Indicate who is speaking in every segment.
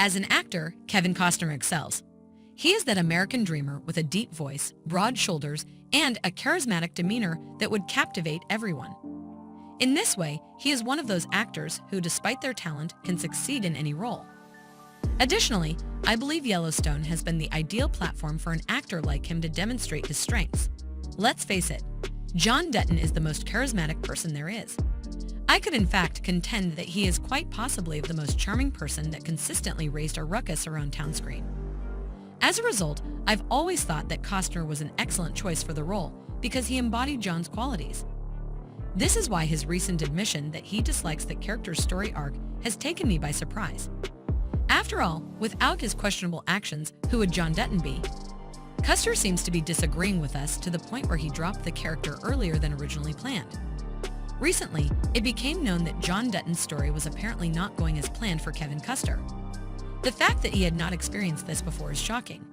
Speaker 1: As an actor, Kevin Costner excels. He is that American dreamer with a deep voice, broad shoulders, and a charismatic demeanor that would captivate everyone. In this way, he is one of those actors who, despite their talent, can succeed in any role. Additionally, I believe Yellowstone has been the ideal platform for an actor like him to demonstrate his strengths. Let's face it, John Dutton is the most charismatic person there is. I could in fact contend that he is quite possibly the most charming person that consistently raised a ruckus around town screen. As a result, I've always thought that Costner was an excellent choice for the role because he embodied John's qualities. This is why his recent admission that he dislikes the character's story arc has taken me by surprise. After all, without his questionable actions, who would John Dutton be? Costner seems to be disagreeing with us to the point where he dropped the character earlier than originally planned. Recently, it became known that John Dutton's story was apparently not going as planned for Kevin Costner. The fact that he had not experienced this before is shocking.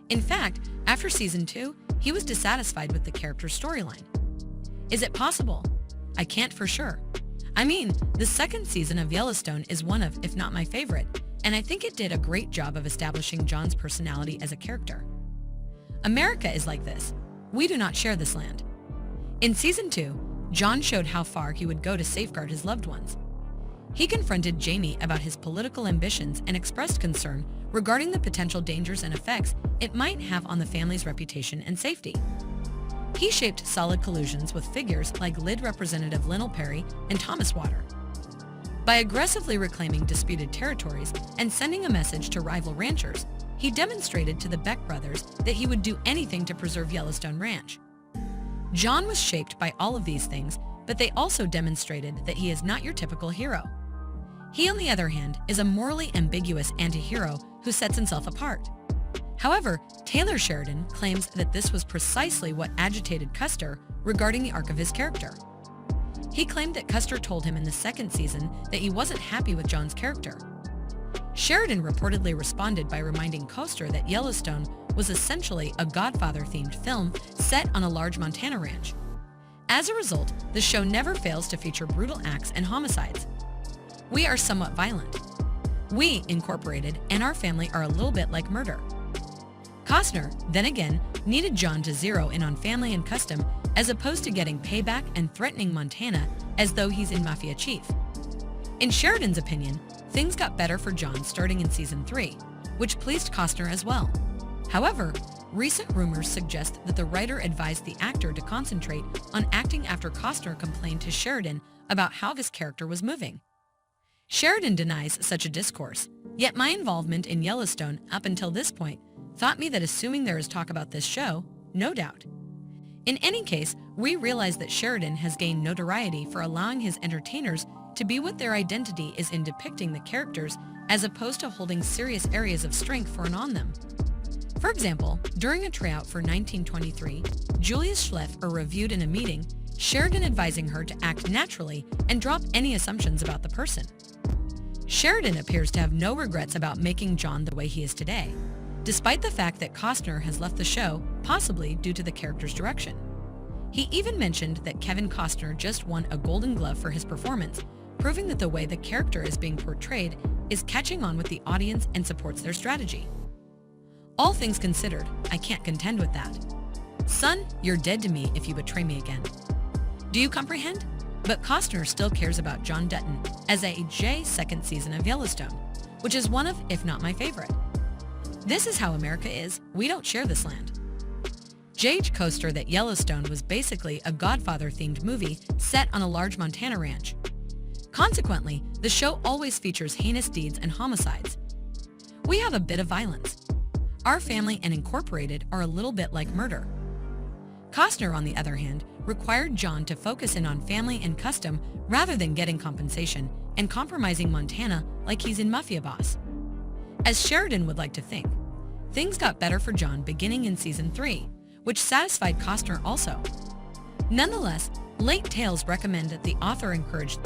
Speaker 1: In fact, after season 2, he was dissatisfied with the character's storyline. Is it possible? I can't for sure. I mean, the second season of Yellowstone is one of, if not my favorite, and I think it did a great job of establishing John's personality as a character. America is like this. We do not share this land. In season 2, John showed how far he would go to safeguard his loved ones. He confronted Jamie about his political ambitions and expressed concern regarding the potential dangers and effects it might have on the family's reputation and safety. He shaped solid collusions with figures like Lid Representative Lionel Perry and Thomas Water. By aggressively reclaiming disputed territories and sending a message to rival ranchers, he demonstrated to the Beck brothers that he would do anything to preserve Yellowstone Ranch. John was shaped by all of these things, but they also demonstrated that he is not your typical hero. He, on the other hand, is a morally ambiguous anti-hero who sets himself apart. However, Taylor Sheridan claims that this was precisely what agitated Costner regarding the arc of his character. He claimed that Costner told him in the second season that he wasn't happy with John's character. Sheridan reportedly responded by reminding Costner that Yellowstone was essentially a Godfather-themed film set on a large Montana ranch. As a result, the show never fails to feature brutal acts and homicides. We are somewhat violent. We, Incorporated, and our family are a little bit like murder. Costner, then again, needed John to zero in on family and custom as opposed to getting payback and threatening Montana as though he's in Mafia Chief. In Sheridan's opinion, things got better for John starting in season 3, which pleased Costner as well. However, recent rumors suggest that the writer advised the actor to concentrate on acting after Costner complained to Sheridan about how his character was moving. Sheridan denies such a discourse, yet my involvement in Yellowstone up until this point taught me that assuming there is talk about this show, no doubt. In any case, we realize that Sheridan has gained notoriety for allowing his entertainers to be what their identity is in depicting the characters as opposed to holding serious areas of strength for and on them. For example, during a tryout for 1923, Julius Schleffer reviewed in a meeting, Sheridan advising her to act naturally and drop any assumptions about the person. Sheridan appears to have no regrets about making John the way he is today, despite the fact that Costner has left the show, possibly due to the character's direction. He even mentioned that Kevin Costner just won a Golden Glove for his performance, proving that the way the character is being portrayed is catching on with the audience and supports their strategy. All things considered, I can't contend with that. Son, you're dead to me if you betray me again. Do you comprehend? But Costner still cares about John Dutton as a second season of Yellowstone, which is one of, if not my favorite. This is how America is. We don't share this land. J.H. Costner that Yellowstone was basically a Godfather-themed movie set on a large Montana ranch. Consequently, the show always features heinous deeds and homicides. We have a bit of violence. Our family and Incorporated are a little bit like murder. Costner, on the other hand, required John to focus in on family and custom rather than getting compensation and compromising Montana like he's in Mafia Boss. As Sheridan would like to think, things got better for John beginning in season 3, which satisfied Costner also. Nonetheless, Late Tales recommend that the author encouraged